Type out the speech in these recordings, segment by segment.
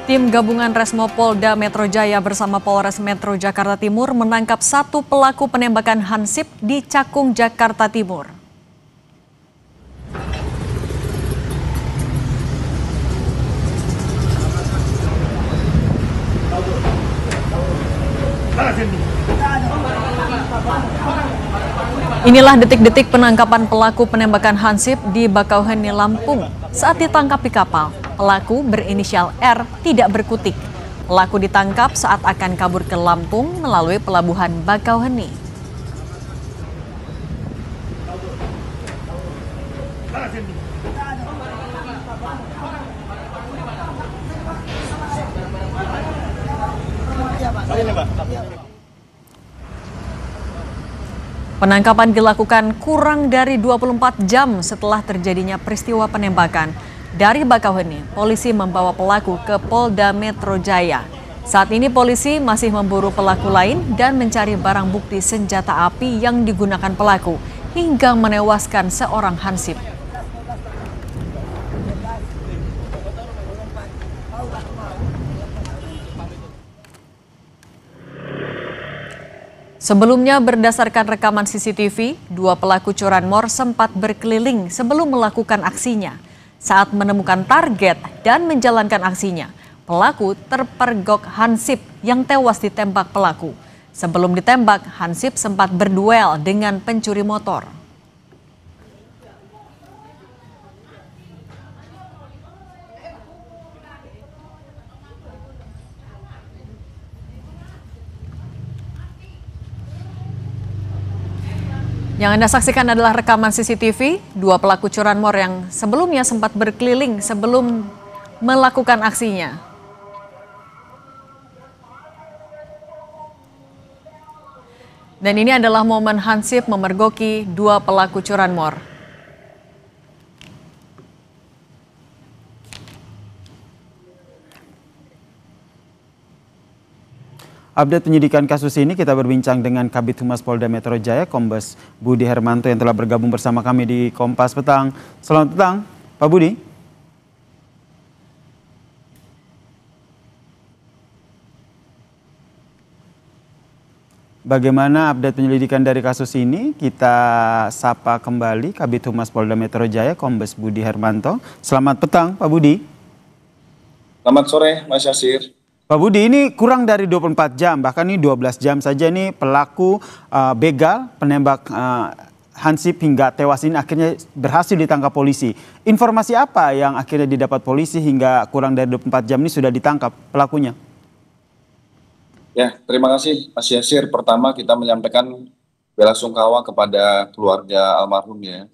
Tim gabungan Resmo Polda Metro Jaya bersama Polres Metro Jakarta Timur menangkap satu pelaku penembakan hansip di Cakung, Jakarta Timur. Inilah detik-detik penangkapan pelaku penembakan hansip di Bakauheni, Lampung. Saat ditangkap di kapal, pelaku berinisial R tidak berkutik. Pelaku ditangkap saat akan kabur ke Lampung melalui pelabuhan Bakauheni. Penangkapan dilakukan kurang dari 24 jam setelah terjadinya peristiwa penembakan. Dari Bakauheni, polisi membawa pelaku ke Polda Metro Jaya. Saat ini polisi masih memburu pelaku lain dan mencari barang bukti senjata api yang digunakan pelaku hingga menewaskan seorang hansip. Sebelumnya berdasarkan rekaman CCTV, dua pelaku curanmor sempat berkeliling sebelum melakukan aksinya. Saat menemukan target dan menjalankan aksinya, pelaku terpergok hansip yang tewas ditembak pelaku. Sebelum ditembak, hansip sempat berduel dengan pencuri motor. Yang Anda saksikan adalah rekaman CCTV, dua pelaku curanmor yang sebelumnya sempat berkeliling sebelum melakukan aksinya. Dan ini adalah momen hansip memergoki dua pelaku curanmor. Update penyidikan kasus ini kita berbincang dengan Kabid Humas Polda Metro Jaya, Kombes Budi Hermanto yang telah bergabung bersama kami di Kompas Petang. Selamat petang, Pak Budi. Bagaimana update penyelidikan dari kasus ini? Kita sapa kembali Kabid Humas Polda Metro Jaya, Kombes Budi Hermanto. Selamat petang, Pak Budi. Selamat sore, Mas Yasir. Pak Budi, ini kurang dari 24 jam, bahkan ini 12 jam saja nih pelaku begal penembak hansip hingga tewas ini akhirnya berhasil ditangkap polisi. Informasi apa yang akhirnya didapat polisi hingga kurang dari 24 jam ini sudah ditangkap pelakunya? Ya, terima kasih Mas Yasir. Pertama kita menyampaikan bela sungkawa kepada keluarga almarhum ya,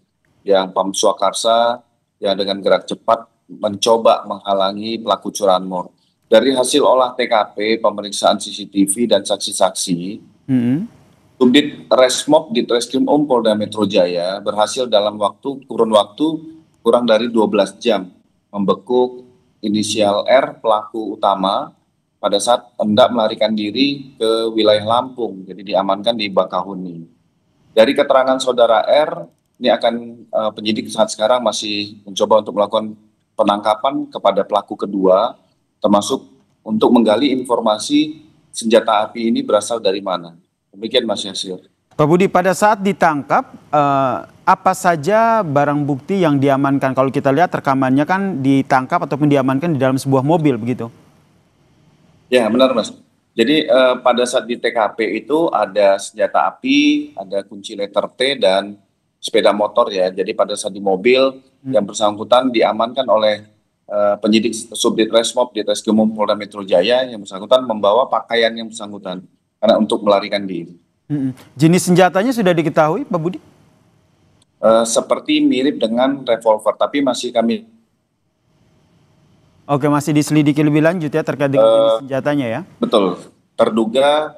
yang Pam Swakarsa yang dengan gerak cepat mencoba menghalangi pelaku curanmor. Dari hasil olah TKP, pemeriksaan CCTV dan saksi-saksi, Subdit Resmob di Treskrim Polda Metro Jaya berhasil dalam kurun waktu kurang dari 12 jam membekuk inisial R pelaku utama pada saat hendak melarikan diri ke wilayah Lampung, jadi diamankan di Bakauheni. Dari keterangan saudara R, ini akan penyidik saat sekarang masih mencoba untuk melakukan penangkapan kepada pelaku kedua, termasuk untuk menggali informasi senjata api ini berasal dari mana. Demikian Mas Yasir. Pak Budi, pada saat ditangkap, apa saja barang bukti yang diamankan? Kalau kita lihat rekamannya kan ditangkap ataupun diamankan di dalam sebuah mobil begitu. Ya benar Mas. Jadi pada saat di TKP itu ada senjata api, ada kunci letter T dan sepeda motor ya. Jadi pada saat di mobil yang bersangkutan diamankan oleh penyidik Subdit Resmob di Treskrim Polda Metro Jaya yang bersangkutan membawa pakaian yang bersangkutan karena untuk melarikan diri. Jenis senjatanya sudah diketahui, Pak Budi? Seperti mirip dengan revolver, tapi masih kami. Oke, masih diselidiki lebih lanjut ya terkait dengan jenis senjatanya ya? Betul, terduga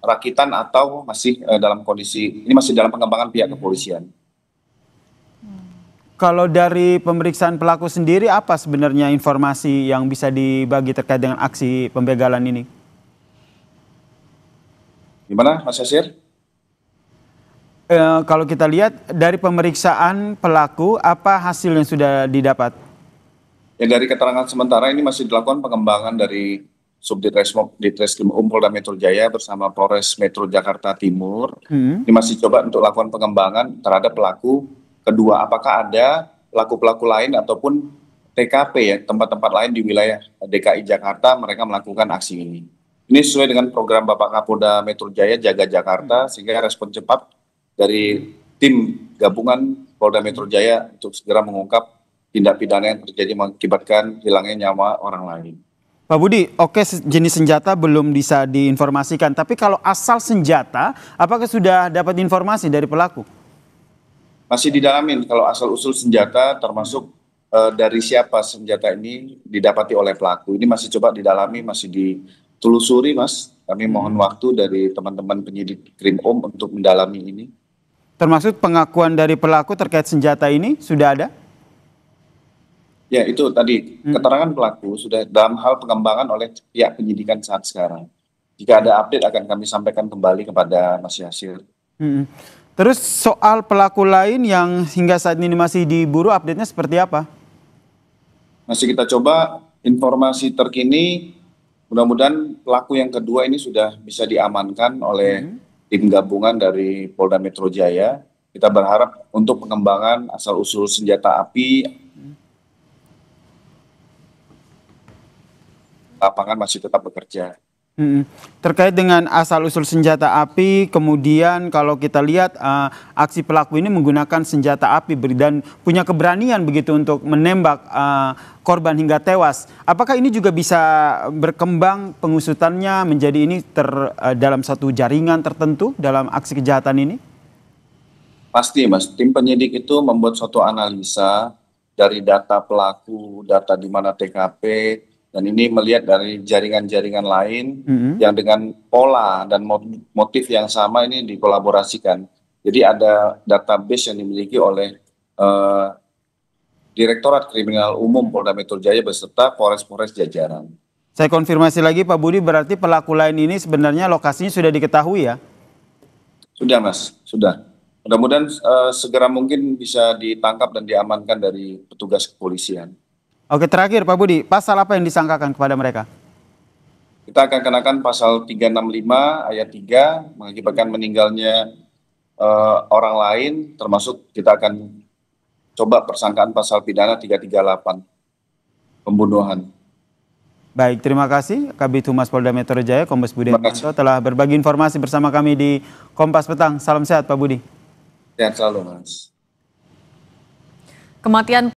rakitan atau masih dalam kondisi, ini masih dalam pengembangan pihak kepolisian. Kalau dari pemeriksaan pelaku sendiri, apa sebenarnya informasi yang bisa dibagi terkait dengan aksi pembegalan ini? Gimana Mas Yasir? Kalau kita lihat dari pemeriksaan pelaku, apa hasil yang sudah didapat? Ya, dari keterangan sementara ini masih dilakukan pengembangan dari Ditreskrim Polda Metro Jaya bersama Polres Metro Jakarta Timur. Hmm. Ini masih coba untuk lakukan pengembangan terhadap pelaku kedua. Apakah ada pelaku-pelaku lain ataupun TKP ya, tempat-tempat lain di wilayah DKI Jakarta mereka melakukan aksi ini. Ini sesuai dengan program Bapak Kapolda Metro Jaya Jaga Jakarta, sehingga respon cepat dari tim gabungan Polda Metro Jaya untuk segera mengungkap tindak pidana yang terjadi mengakibatkan hilangnya nyawa orang lain. Pak Budi, oke, jenis senjata belum bisa diinformasikan, tapi kalau asal senjata, apakah sudah dapat informasi dari pelaku? Masih didalamin kalau asal-usul senjata termasuk dari siapa senjata ini didapati oleh pelaku. Ini masih coba didalami, masih ditelusuri, Mas. Kami mohon waktu dari teman-teman penyidik Krimum untuk mendalami ini. Termasuk pengakuan dari pelaku terkait senjata ini sudah ada? Ya, itu tadi keterangan pelaku sudah dalam hal pengembangan oleh pihak penyidikan saat sekarang. Jika ada update akan kami sampaikan kembali kepada Mas Yasir. Hmm. Terus soal pelaku lain yang hingga saat ini masih diburu, update-nya seperti apa? Masih kita coba informasi terkini, mudah-mudahan pelaku yang kedua ini sudah bisa diamankan oleh tim gabungan dari Polda Metro Jaya. Kita berharap untuk pengembangan asal-usul senjata api, lapangan masih tetap bekerja. Terkait dengan asal-usul senjata api, kemudian kalau kita lihat aksi pelaku ini menggunakan senjata api dan punya keberanian begitu untuk menembak korban hingga tewas. Apakah ini juga bisa berkembang pengusutannya menjadi ini dalam satu jaringan tertentu dalam aksi kejahatan ini? Pasti, Mas. Tim penyidik itu membuat suatu analisa dari data pelaku, data di mana TKP, dan ini melihat dari jaringan-jaringan lain yang dengan pola dan motif yang sama ini dikolaborasikan. Jadi ada database yang dimiliki oleh Direktorat Kriminal Umum Polda Metro Jaya beserta Polres-Polres jajaran. Saya konfirmasi lagi Pak Budi, berarti pelaku lain ini sebenarnya lokasinya sudah diketahui ya? Sudah, Mas, sudah. Mudah-mudahan segera mungkin bisa ditangkap dan diamankan dari petugas kepolisian. Oke, terakhir Pak Budi, pasal apa yang disangkakan kepada mereka? Kita akan kenakan pasal 365 ayat 3 mengakibatkan meninggalnya orang lain, termasuk kita akan coba persangkaan pasal pidana 338 pembunuhan. Baik, terima kasih Kabid Humas Polda Metro Jaya Kombes Budi Hermanto telah berbagi informasi bersama kami di Kompas Petang. Salam sehat Pak Budi. Sehat selalu, Mas. Kematian